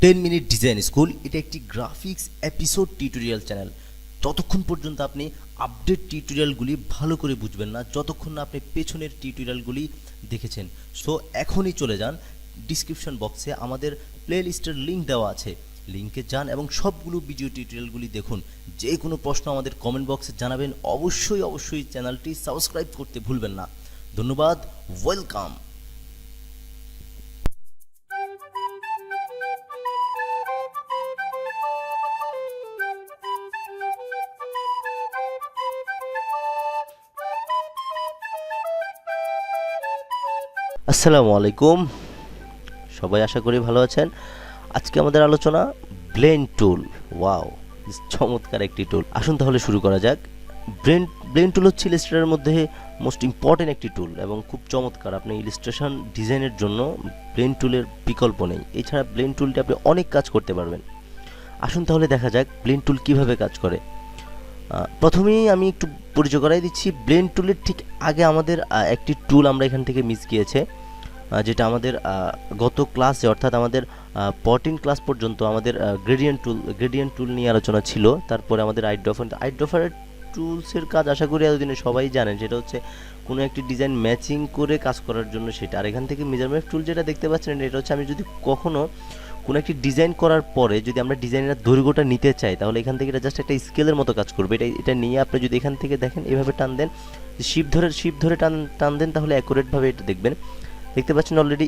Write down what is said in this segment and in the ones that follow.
10 minute design school এটা একটি graphics episode tutorial channel. ততক্ষণ পর্যন্ত আপনি আপডেট টিউটোরিয়ালগুলি ভালো করে বুঝবেন না যতক্ষণ না আপনি পেছনের টিউটোরিয়ালগুলি দেখেছেন। সো এখনই চলে যান ডিসক্রিপশন বক্সে, আমাদের প্লেলিস্টের লিঙ্ক দেওয়া আছে, লিঙ্কে যান এবং সবগুলো ভিডিও টিউটোরিয়ালগুলি দেখুন। যে কোনো প্রশ্ন আমাদের কমেন্ট বক্সে জানাবেন। অবশ্যই চ্যানেলটি সাবস্ক্রাইব করতে ভুলবেন না। ধন্যবাদ, ওয়েলকাম। আসসালামু আলাইকুম, সবাই আশা করি ভালো আছেন। আজকে আমাদের আলোচনা ব্লেন্ড টুল। ওয়াও, চমৎকার একটি টুল। আসুন তাহলে শুরু করা যাক। ব্লেন্ড টুল হচ্ছে ইলাস্ট্রেটরের মধ্যে মোস্ট ইম্পর্টেন্ট একটি টুল এবং খুব চমৎকার। আপনি ইলাস্ট্রেশন ডিজাইনের জন্য ব্লেন্ড টুলের বিকল্প নেই। এছাড়া ব্লেন্ড টুলটি আপনি অনেক কাজ করতে পারবেন। আসুন তাহলে দেখা যাক ব্লেন্ড টুল কিভাবে কাজ করে। প্রথমেই আমি একটু পরিচয় করাই দিচ্ছি। ব্লেন্ড টুলের ঠিক আগে আমাদের একটি টুল আমরা এখান থেকে মিস গিয়েছে, যেটা আমাদের গত ক্লাসে অর্থাৎ আমাদের 14 ক্লাস পর্যন্ত আমাদের গ্রেডিয়েন্ট টুল নিয়ে আলোচনা ছিল। তারপরে আমাদের আইড্রফারের টুলসের কাজ আশা করি এতদিনে সবাই জানেন। সেটা হচ্ছে কোনো একটি ডিজাইন ম্যাচিং করে কাজ করার জন্য সেটা। আর এখান থেকে মেজারমেন্ট টুল যেটা দেখতে পাচ্ছেন, এটা হচ্ছে আমি যদি কখনো কোনো একটি ডিজাইন করার পরে যদি আমরা ডিজাইনের দৈর্ঘ্যটা নিতে চাই, তাহলে এখান থেকে এটা জাস্ট একটা স্কেলের মতো কাজ করবে। এটা নিয়ে আপনি যদি এখান থেকে দেখেন এভাবে টান দেন, শিপ ধরে টান দেন, তাহলে অ্যাকুরেটভাবে এটা দেখবেন। দেখতে পাচ্ছেন অলরেডি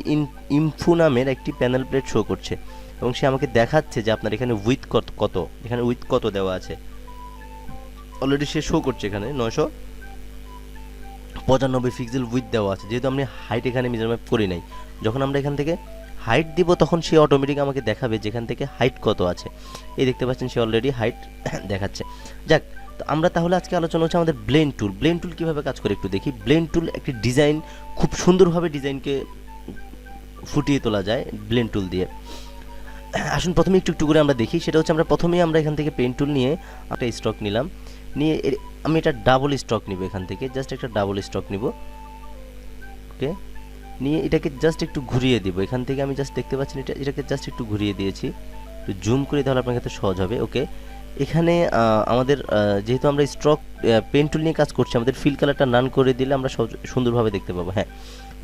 ইনফো নামের একটি প্যানেল প্লেট শো করছে এবং সে আমাকে দেখাচ্ছে যে আপনার এখানে উইথ কত, এখানে উইথ কত দেওয়া আছে। অলরেডি সে শো করছে এখানে 995 পিক্সেল উইথ দেওয়া আছে, যেহেতু আমি হাইট এখানে মেজারমেন্ট করি নাই। যখন আমরা এখান থেকে হাইট দিব তখন সে অটোমেটিক আমাকে দেখাবে যেখান থেকে হাইট কত আছে। এই দেখতে পাচ্ছেন সে অলরেডি হাইট দেখাচ্ছে। যাক, তো আমরা তাহলে আজকে আলোচনা হচ্ছে আমাদের ব্লেন্ড টুল কীভাবে কাজ করে একটু দেখি। ব্লেন্ড টুল একটি ডিজাইন, খুব সুন্দরভাবে ডিজাইনকে ফুটিয়ে তোলা যায় ব্লেন্ড টুল দিয়ে। আসুন প্রথমে একটু করে আমরা দেখি। সেটা হচ্ছে প্রথমেই আমরা এখান থেকে পেন টুল নিয়ে একটা স্ট্রোক নিলাম, নিয়ে আমি এটা ডাবল স্ট্রোক নিব। এখান থেকে জাস্ট একটা ডাবল স্ট্রোক নিব। ওকে, নিয়ে এটাকে জাস্ট একটু ঘুরিয়ে দিব। এখান থেকে আমি জাস্ট দেখতে পাচ্ছেন এটাকে জাস্ট একটু ঘুরিয়ে দিয়েছি। একটু জুম করে তাহলে আপনার কাছে সহজ হবে। ওকে, এখানে আমাদের যেহেতু আমরা স্ট্রোক পেন টুল নিয়ে কাজ করছি, আমাদের ফিল কালারটা নান করে দিলে আমরা সুন্দরভাবে দেখতে পাবো। হ্যাঁ,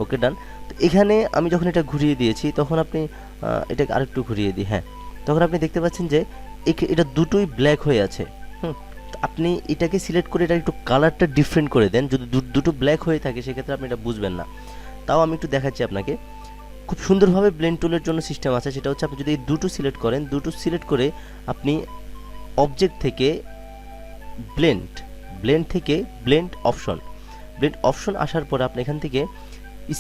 ওকে, ডান। তো এখানে আমি যখন এটা ঘুরিয়ে দিয়েছি তখন আপনি এটাকে আরেকটু ঘুরিয়ে দিই। হ্যাঁ, তখন আপনি দেখতে পাচ্ছেন যে এটা দুটোই ব্ল্যাক হয়ে আছে। আপনি এটাকে সিলেক্ট করে এটা একটু কালারটা ডিফারেন্ট করে দেন। যদি দুটো ব্ল্যাক হয়ে থাকে সেক্ষেত্রে আপনি এটা বুঝবেন না। তাও আমি একটু দেখাচ্ছি আপনাকে। খুব সুন্দরভাবে ব্লেন্ড টুলের জন্য সিস্টেম আছে। সেটা হচ্ছে আপনি যদি এই দুটো সিলেক্ট করেন, দুটো সিলেক্ট করে আপনি অবজেক্ট থেকে ব্লেন্ড থেকে ব্লেন্ড অপশন আসার পরে আপনি এখান থেকে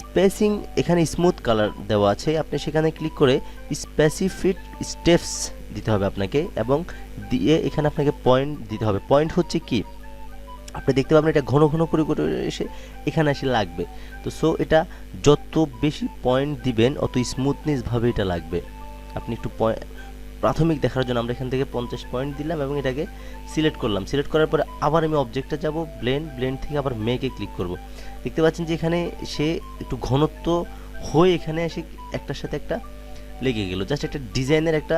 স্পেসিং, এখানে স্মুথ কালার দেওয়া আছে, আপনি সেখানে ক্লিক করে স্পেসিফিক স্টেপস দিতে হবে আপনাকে, এবং দিয়ে এখানে আপনাকে পয়েন্ট দিতে হবে। পয়েন্ট হচ্ছে কি, আপনি দেখতে পাবেন এটা ঘন করে এসে এখানে এসে লাগবে। তো সো এটা যত বেশি পয়েন্ট দিবেন অত স্মুথনেসভাবে এটা লাগবে। আপনি একটু প্রাথমিক দেখার জন্য আমরা এখান থেকে 50 পয়েন্ট দিলাম এবং এটাকে সিলেক্ট করলাম। সিলেক্ট করার পরে আবার আমি অবজেক্টে যাব, ব্লেন্ড থেকে আবার মেকে ক্লিক করব। দেখতে পাচ্ছেন যে এখানে সে একটু ঘনত্ব হয়ে এখানে এসে একটার সাথে একটা লেগে গেল। জাস্ট একটা ডিজাইনের একটা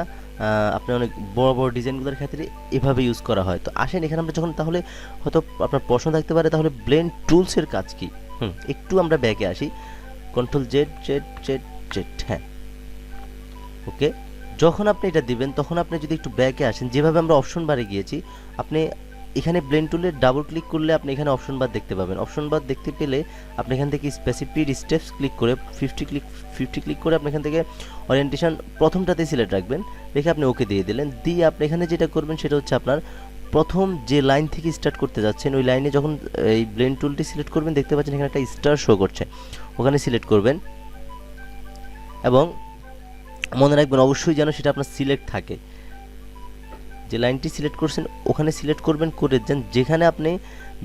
আপনার অনেক বড় ডিজাইনগুলোর ক্ষেত্রে এভাবে ইউজ করা হয়। তো আসেন এখানে আমরা যখন, তাহলে হয়তো আপনার প্রশ্ন থাকতে পারে তাহলে ব্লেন্ড টুলসের কাজ কি। একটু আমরা ব্যাকে আসি, কন্ট্রোল জেড। হ্যাঁ, ওকে, যখন আপনি এটা দিবেন তখন আপনি যদি একটু ব্যাকে আসেন, যেভাবে আমরা অপশন বারে গিয়েছি, আপনি এখানে ব্লেন্ড টুলে ডাবল ক্লিক করলে আপনি এখানে অপশন বার দেখতে পাবেন। অপশন বার দেখতে পেলে আপনি এখান থেকে স্পেসিফিক স্টেপস ক্লিক করে 50 ক্লিক করে আপনি এখান থেকে ওরিয়েন্টেশন প্রথমটাতে সিলেক্ট রাখবেন, রেখে আপনি ওকে দিয়ে দিলেন। দিয়ে আপনি এখানে যেটা করবেন সেটা হচ্ছে আপনার প্রথম যে লাইন থেকে স্টার্ট করতে যাচ্ছেন ওই লাইনে যখন এই ব্লেন্ড টুলটি সিলেক্ট করবেন, দেখতে পাচ্ছেন এখানে একটা স্টার শো করছে, ওখানে সিলেক্ট করবেন এবং মনে রাখবেন অবশ্যই যেন সেটা আপনার সিলেক্ট থাকে। যে লাইনটি সিলেক্ট করছেন ওখানে সিলেক্ট করবেন, করে দেন যেখানে আপনি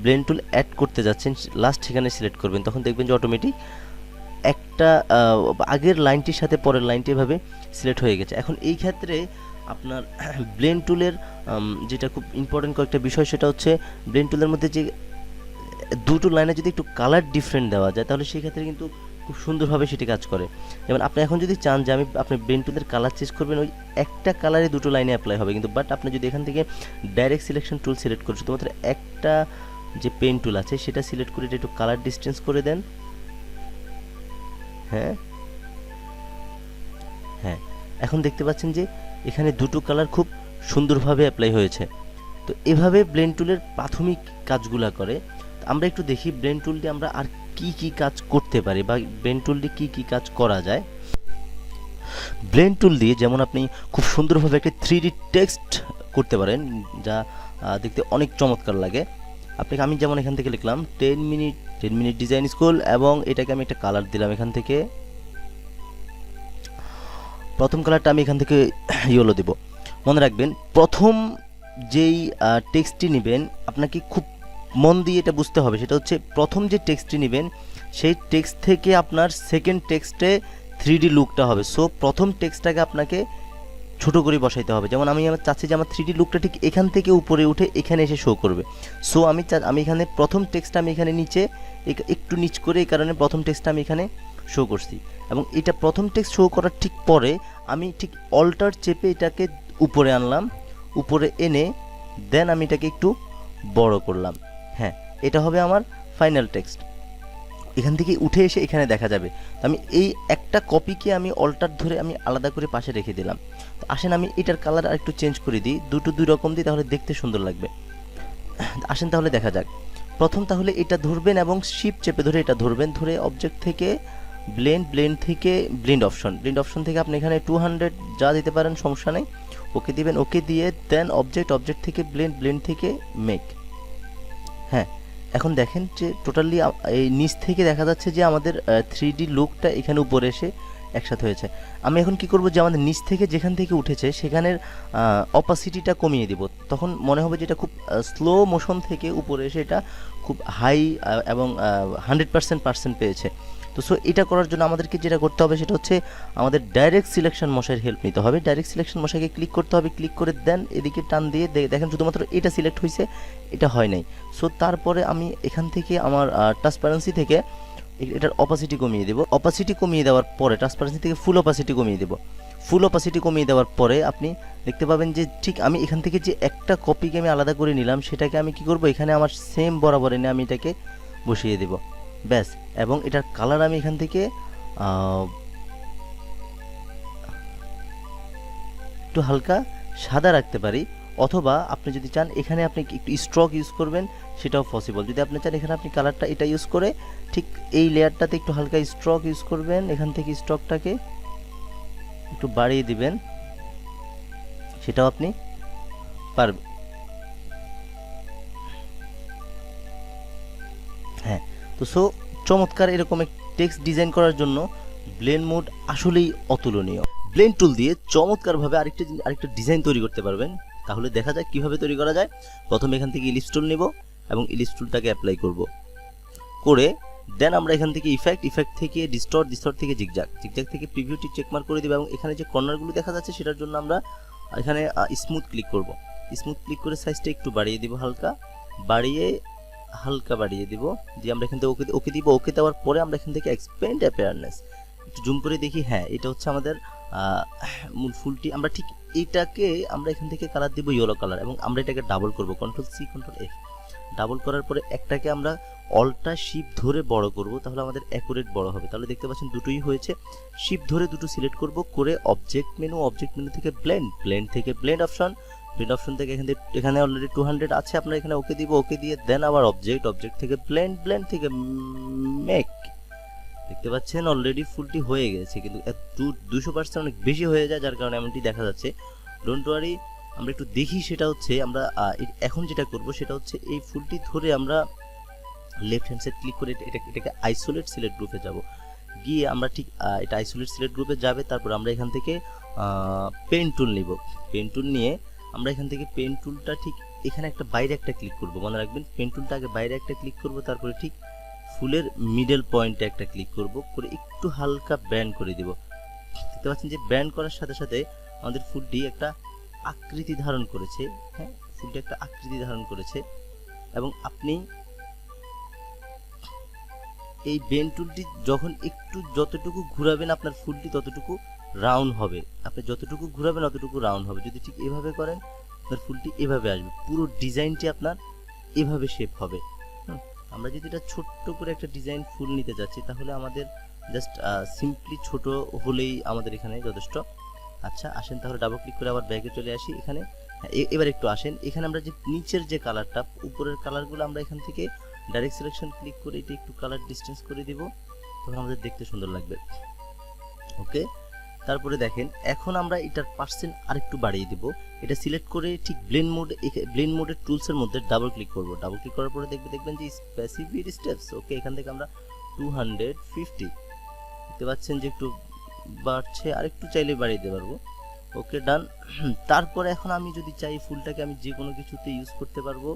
ব্লেন্ড টুল অ্যাড করতে যাচ্ছেন লাস্ট সেখানে সিলেক্ট করবেন। তখন দেখবেন যে অটোমেটিক একটা আগের লাইনটির সাথে পরের লাইনটি এভাবে সিলেক্ট হয়ে গেছে। এখন এই ক্ষেত্রে আপনার ব্লেন্ড টুলের যেটা খুব ইম্পর্টেন্ট কয়েকটা বিষয়, সেটা হচ্ছে ব্লেন্ড টুলের মধ্যে যে দুটো লাইনে যদি একটু কালার ডিফারেন্ট দেওয়া যায় তাহলে সেই ক্ষেত্রে কিন্তু খুব সুন্দরভাবে সেটি কাজ করে। যেমন আপনি এখন যদি চান যে আপনি ব্লেন্ড টুলের কালার চেঞ্জ করবেন, ওই একটা কালারে দুটো লাইনে অ্যাপ্লাই হবে, কিন্তু বাট আপনি যদি এখান থেকে ডাইরেক্ট সিলেকশন টুল সিলেক্ট করে শুধুমাত্র একটা যে পেন টুল আছে সেটা সিলেক্ট করে একটু কালার ডিস্টেন্স করে দেন। হ্যাঁ হ্যাঁ, এখন দেখতে পাচ্ছেন যে এখানে দুটো কালার খুব সুন্দরভাবে অ্যাপ্লাই হয়েছে। তো এভাবে ব্লেন্ড টুলের প্রাথমিক কাজগুলা করে। আমরা একটু দেখি ব্লেন্ড টুল দিয়ে আমরা আর কি কি কাজ করতে পারি বা ব্লেন্ড টুল দিয়ে কি কি কাজ করা যায়। ব্লেন্ড টুল দিয়ে যেমন আপনি খুব সুন্দরভাবে একটা 3D টেক্সট করতে পারেন, যা দেখতে অনেক চমৎকার লাগে। আমি যেমন এখান থেকে লিখলাম 10 মিনিট ডিজাইন স্কুল, এবং এটাকে আমি একটা কালার দিলাম। এখান থেকে প্রথম কালারটা আমি এখান থেকে ইয়েলো দেব। মনে রাখবেন, প্রথম যেই টেক্সটটি নেবেন আপনাকে খুব মন দিয়ে এটা বুঝতে হবে, সেটা হচ্ছে প্রথম যে টেক্সটটি নেবেন সেই টেক্সট থেকে আপনার সেকেন্ড টেক্সটে 3D লুকটা হবে। সো প্রথম টেক্সটটাকে আপনাকে ছোট করে বসাইতে হবে। যেমন আমি চাচ্ছি যে আমার 3D লুকটা ঠিক এখান থেকে উপরে উঠে এখানে এসে শো করবে। সো আমি এখানে প্রথম টেক্সটটা আমি এখানে নিচে একটু নিচ করে, এই কারণে প্রথম টেক্সটটা আমি এখানে শো করছি। এবং এটা প্রথম টেক্সট শো করার ঠিক পরে আমি ঠিক অল্টার চেপে এটাকে উপরে আনলাম, উপরে এনে দেন আমি এটাকে একটু বড় করলাম। হ্যাঁ, এটা হবে আমার ফাইনাল টেক্সট। এখান থেকে উঠে এসে এখানে দেখা যাবে। তো আমি এই একটা কপিকে আমি অল্টার ধরে আমি আলাদা করে পাশে রেখে দিলাম। তো আসেন আমি এটার কালার আর একটু চেঞ্জ করে দিই, দুই রকম দিই, তাহলে দেখতে সুন্দর লাগবে। আসেন তাহলে দেখা যাক। প্রথম তাহলে এটা ধরবেন এবং শিফট চেপে ধরে এটা ধরবেন, ধরে অবজেক্ট থেকে ব্লেন্ড থেকে ব্লেন্ড অপশন থেকে আপনি এখানে 200 যা দিতে পারেন সমস্যা নেই, ওকে দিবেন। ওকে দিয়ে দেন অবজেক্ট থেকে ব্লেন্ড থেকে মেক। হ্যাঁ, এখন দেখেন যে টোটালি এই নিচ থেকে দেখা যাচ্ছে যে আমাদের 3D লুকটা এখানে উপরে এসে একসাথে হয়েছে। আমি এখন কি করব, যে আমাদের নিচ থেকে যেখান থেকে উঠেছে সেখানের অপাসিটিটা কমিয়ে দিব। তখন মনে হবে যে এটা খুব স্লো মোশন থেকে উপরে এসে এটা খুব হাই এবং 100% পেয়েছে। তো সো এটা করার জন্য আমাদেরকে যেটা করতে হবে সেটা হচ্ছে আমাদের ডাইরেক্ট সিলেকশন মশাইয়ের হেল্প নিতে হবে। ডাইরেক্ট সিলেকশন মশাইকে ক্লিক করতে হবে, ক্লিক করে দেন এদিকে টান দিয়ে দেখেন শুধুমাত্র এটা সিলেক্ট হয়েছে, এটা হয় নাই। সো তারপরে আমি এখান থেকে আমার ট্রান্সপারেন্সি থেকে এটার অপাসিটি কমিয়ে দেব। অপাসিটি কমিয়ে দেওয়ার পরে ট্রান্সপারেন্সি থেকে ফুল অপাসিটি কমিয়ে দেব। ফুল অপাসিটি কমিয়ে দেওয়ার পরে আপনি দেখতে পাবেন যে ঠিক আমি এখান থেকে যে একটা কপিকে আমি আলাদা করে নিলাম সেটাকে আমি কি করব, এখানে আমার সেম বরাবর এনে আমি এটাকে বসিয়ে দেব, ব্যাস। এবং এটার কালার আমি এখান থেকে একটু হালকা সাদা রাখতে পারি, অথবা আপনি যদি চান এখানে আপনি একটু স্ট্রোক ইউজ করবেন, সেটাও পসিবল। যদি আপনি চান এখানে আপনি কালারটা এটা ইউজ করে ঠিক এই লেয়ারটাতে একটু হালকা স্ট্রোক ইউজ করবেন, এখান থেকে স্ট্রোকটাকে একটু বাড়িয়ে দিবেন, সেটাও আপনি পারবেন। হ্যাঁ, তো সো চমৎকার এরকম এক টেক্সট ডিজাইন করার জন্য ব্লেন্ড মোড আসলেই অতুলনীয়। ব্লেন্ড টুল দিয়ে চমৎকারভাবে আরেকটা ডিজাইন তৈরি করতে পারবেন। তাহলে দেখা যাক কিভাবে তৈরি করা যায়। প্রথমে এখান থেকে ইলিপস টুল নেব এবং ইলিপস টুলটাকে অ্যাপ্লাই করব, করে দেন আমরা এখান থেকে ইফেক্ট থেকে ডিস্টর্ট থেকে জিগজ্যাগ থেকে প্রিভিউটি চেকমার্ক করে দেব। এবং এখানে যে কর্নারগুলো দেখা যাচ্ছে সেটার জন্য আমরা এখানে স্মুথ ক্লিক করব। স্মুথ ক্লিক করে সাইজটা একটু বাড়িয়ে দিব, হালকা বাড়িয়ে দিব, দিয়ে আমরা এখান থেকে ওকে দিব। ওকে দেওয়ার পরে আমরা এখান থেকে এক্সপ্যান্ড অ্যাপিয়ারনেস একটু জুম করে দেখি। হ্যাঁ, এটা হচ্ছে আমাদের মূল ফুলটি। আমরা ঠিক এইটাকে আমরা এখান থেকে কালার দিব ইয়েলো কালার, এবং আমরা এটাকে ডাবল করব, Ctrl+C Ctrl+F। ডাবল করার পরে একটাকে আমরা অল্টা শিফট ধরে বড় করব, তাহলে আমাদের অ্যাকুরেট বড় হবে। তাহলে দেখতে পাচ্ছেন দুটোই হয়েছে। শিফট ধরে দুটো সিলেক্ট করব, করে অবজেক্ট মেনু থেকে ব্লেন্ড থেকে ব্লেন্ড অপশন থেকে এখানে অলরেডি 200 আছে, আমরা এখানে ওকে দিব। ওকে দিয়ে দেন আবার অবজেক্ট থেকে ব্লেন্ড থেকে মেক। দেখতে পাচ্ছেন অলরেডি ফুলটি হয়ে গেছে, কিন্তু 200% অনেক বেশি হয়ে যায়, যার কারণে এমনটি দেখা যাচ্ছে। ডোন্ট ওয়ারি, আমরা একটু দেখি। সেটা হচ্ছে আমরা এখন যেটা করব সেটা হচ্ছে এই ফুলটি ধরে আমরা লেফট হ্যান্ড সাইড ক্লিক করে এটাকে আইসোলেট সিলেক্ট গ্রুপে যাব, গিয়ে আমরা ঠিক এটা আইসোলেট সিলেক্ট গ্রুপে যাবে। তারপর আমরা এখান থেকে পেন টুল নিব। পেন টুল নিয়ে আমরা এখান থেকে পেন টুলটা ঠিক এখানে বাইরে একটা ক্লিক করব। মনে রাখবেন পেন টুলটা আগে বাইরে একটা ক্লিক করব, তারপরে ঠিক ফুলের মিডল পয়েন্টে একটা ক্লিক করব, করে একটু হালকা ব্যান্ড করে দিব। দেখতে পাচ্ছেন যে ব্যান্ড করার সাথে সাথে আমাদের ফুলটি একটা আকৃতি ধারণ করেছে। হ্যাঁ, ফুলটি একটা আকৃতি ধারণ করেছে। এবং আপনি এই বেন টুলটি যখন একটু যতটুকু ঘোরাবেন আপনার ফুলটি ততটুকু রাউন্ড হবে, আপনি যতটুকু ঘোরাবেন ততটুকু রাউন্ড হবে। যদি ঠিক এভাবে করেন আপনার ফুলটি এভাবে আসবে, পুরো ডিজাইনটি আপনার এভাবে শেপ হবে। আমরা যদি এটা ছোট্ট করে একটা ডিজাইন ফুল নিতে যাচ্ছি তাহলে আমাদের জাস্ট সিম্পলি ছোট হলেই আমাদের এখানে যথেষ্ট। আচ্ছা আসেন তাহলে ডাবল ক্লিক করে আবার ব্যাগে চলে আসি। এখানে এবার একটু আসেন, এখানে আমরা যে নিচের যে কালারটা, উপরের কালারগুলো আমরা এখান থেকে ডাইরেক্ট সিলেকশন ক্লিক করে এটা একটু কালার ডিসটেন্স করে দিব, তখন আমাদের দেখতে সুন্দর লাগবে। ওকে, তারপরে দেখেন এখন আমরা এটার পার্সেন্ট আরেকটু বাড়িয়ে দিব। এটা সিলেক্ট করে ঠিক ব্লেন্ড মোডের টুলসের মধ্যে ডাবল ক্লিক করব। ডাবল ক্লিক করার পরে দেখবেন যে স্পেসিফিক স্টেপস, ওকে এখান থেকে আমরা 250 দেখতে পাচ্ছেন যে একটু বাড়ছে, আরেকটু চাইলে বাড়িয়ে দিতে পারবো। ওকে ডান। তারপরে এখন আমি যদি চাই ফুলটাকে আমি যে কোনো কিছুতে ইউজ করতে পারবো।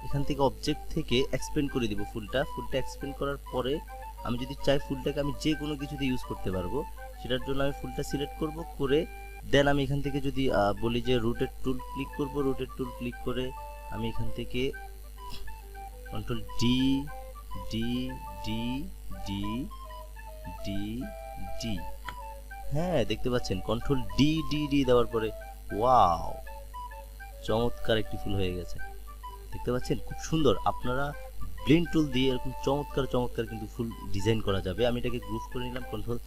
এখান থেকে অবজেক্ট থেকে এক্সপেন্ড করে দিব ফুলটা এক্সপেন্ড করার পরে আমি যদি চাই ফুলটাকে আমি যে কোনো কিছুতে ইউজ করতে পারবো। সেটার জন্য আমি ফুলটা সিলেক্ট করব, করে দেন আমি এখান থেকে যদি বলি যে রোটেট টুল ক্লিক করব, রোটেট টুল ক্লিক করে আমি এখান থেকে control D D D D D D, হ্যাঁ দেখতে পাচ্ছেন কন্ট্রোল ডি ডি ডি দেওয়ার পরে ওয়াও চমৎকার একটি ফুল হয়ে গেছে। দেখতে পাচ্ছেন খুব সুন্দর। আপনারা ব্লেন্ড টুল দিয়ে এরকম চমৎকার কিন্তু ফুল ডিজাইন করা যাবে। আমি এটাকে গ্রুপ করে নিলাম কন্ট্রোল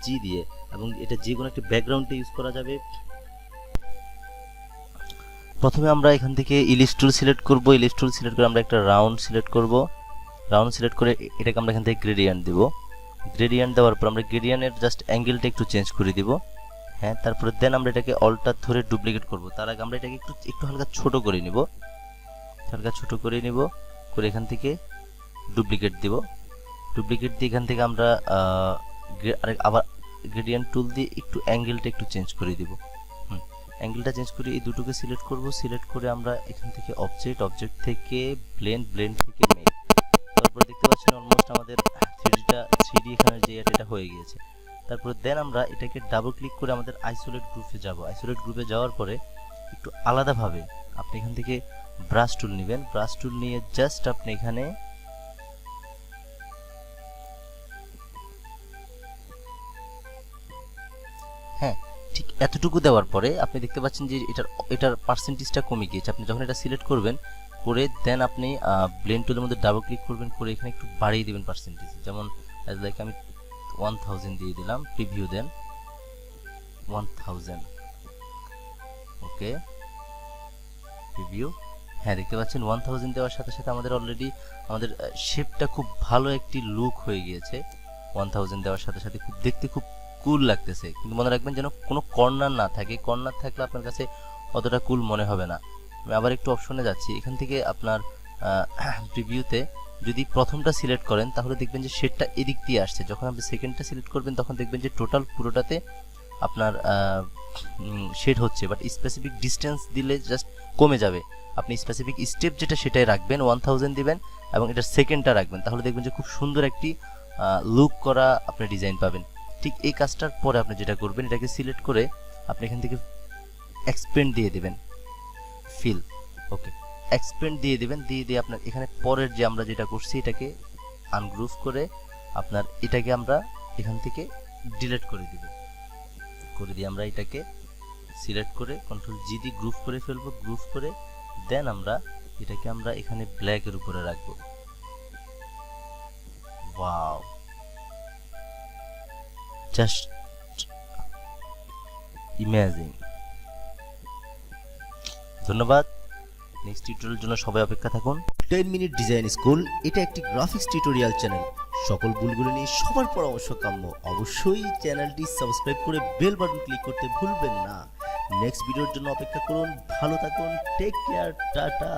জি দিয়ে, এবং এটা যে কোনো একটা ব্যাকগ্রাউন্ডে ইউজ করা যাবে। প্রথমে আমরা এখান থেকে ইলিশ টুল সিলেক্ট করব, ইলিশ টুল সিলেক্ট করে আমরা একটা রাউন্ড সিলেক্ট করব। রাউন্ড সিলেক্ট করে এটাকে আমরা এখান থেকে গ্রেডিয়েন্ট দিব। গ্রেডিয়েন্ট দেওয়ার পর আমরা গ্রেডিয়েন্টের জাস্ট অ্যাঙ্গেলটা একটু চেঞ্জ করে দিব। হ্যাঁ, তারপরে দেন আমরা এটাকে অল্টার ধরে ডুপ্লিকেট করব। তার আগে আমরা এটাকে একটু হালকা ছোট করে নিব, করে এখান থেকে ডুপ্লিকেট দিব। ডুপ্লিকেট দিয়ে এখান থেকে আমরা আবার গ্রেডিয়েন্ট টুল দিয়ে একটু অ্যাঙ্গেলটা একটু চেঞ্জ করে দিব। অ্যাঙ্গেলটা চেঞ্জ করে এই দুটোকে সিলেক্ট করব। সিলেক্ট করে আমরা এখান থেকে অবজেক্ট থেকে ব্লেন্ড থেকে মেক। তারপর দেখতে পাচ্ছেন অলমোস্ট আমাদের 3D এখানে যে এটা হয়ে গিয়েছে। তারপর দেন আমরা এটাকে ডাবল ক্লিক করে আমাদের আইসোলেট গ্রুপে যাব। আইসোলেট গ্রুপে যাওয়ার পরে একটু আলাদাভাবে আপনি এখান থেকে ব্রাশ টুল নেবেন। ব্রাশ টুল নিয়ে জাস্ট আপনি এখানে হ্যাঁ ঠিক এতটুকু দেওয়ার পরে আপনি দেখতে পাচ্ছেন যে এটার পার্সেন্টেজটা কমে গিয়েছে। আপনি যখন এটা সিলেক্ট করবেন করে দেন আপনি ব্লেন্ড টুলের মধ্যে ডাবল ক্লিক করবেন, করে এখানে একটু বাড়িয়ে দিবেন পার্সেন্টেজ। যেমন লাইক আমি 1000 দিয়ে দিলাম, প্রিভিউ দেন 1000, ওকে প্রিভিউ। হ্যাঁ দেখতে পাচ্ছেন 1000 দেওয়ার সাথে সাথে আমাদের অলরেডি আমাদের শেপটা খুব ভালো একটি লুক হয়ে গিয়েছে। 1000 দেওয়ার সাথে সাথে দেখতে খুব কুল লাগতেছে। কিন্তু মনে রাখবেন যেন কোনো কর্নার না থাকে, কর্নার থাকলে আপনার কাছে অতটা কুল মনে হবে না। আমি আবার একটু অপশনে যাচ্ছি। এখান থেকে আপনার প্রিভিউতে যদি প্রথমটা সিলেক্ট করেন তাহলে দেখবেন যে শেডটা এদিক দিয়ে আসছে। যখন আপনি সেকেন্ডটা সিলেক্ট করবেন তখন দেখবেন যে টোটাল পুরোটাতে আপনার শেড হচ্ছে, বাট স্পেসিফিক ডিস্টেন্স দিলে জাস্ট কমে যাবে। আপনি স্পেসিফিক স্টেপ যেটা সেটাই রাখবেন, 1000 দিবেন এবং এটার সেকেন্ডটা রাখবেন, তাহলে দেখবেন যে খুব সুন্দর একটি লুক করা আপনি ডিজাইন পাবেন। ঠিক এই কাজটার পরে আপনি যেটা করবেন, এটাকে সিলেক্ট করে আপনি এখান থেকে এক্সপেন্ড দিয়ে দেবেন, ফিল, ওকে এক্সপেন্ড দিয়ে দেবেন। দিয়ে আপনার এখানে পরের যে আমরা যেটা করছি এটাকে আনগ্রুপ করে আপনার এটাকে আমরা এখান থেকে ডিলিট করে দিব। করে দিয়ে আমরা এটাকে সিলেক্ট করে কন্ট্রোল জি দিয়ে গ্রুপ করে ফেলবো। গ্রুপ করে দেন আমরা এটাকে আমরা এখানে ব্ল্যাকের উপরে রাখবো। Wow, just imaging. ধন্যবাদ। নেক্সট টিউটোরিয়ালের জন্য সবাই অপেক্ষা থাকুন। 10 মিনিট ডিজাইন স্কুল এটা একটি গ্রাফিক্স টিউটোরিয়াল চ্যানেল। সকল ভুলগুলো নিয়ে সবার পরামর্শ কাম্য। অবশ্যই চ্যানেলটি সাবস্ক্রাইব করে বেল বাটন ক্লিক করতে ভুলবেন না। নেক্সট ভিডিওর জন্য অপেক্ষা করুন। ভালো থাকুন, টেক কেয়ার, টাটা।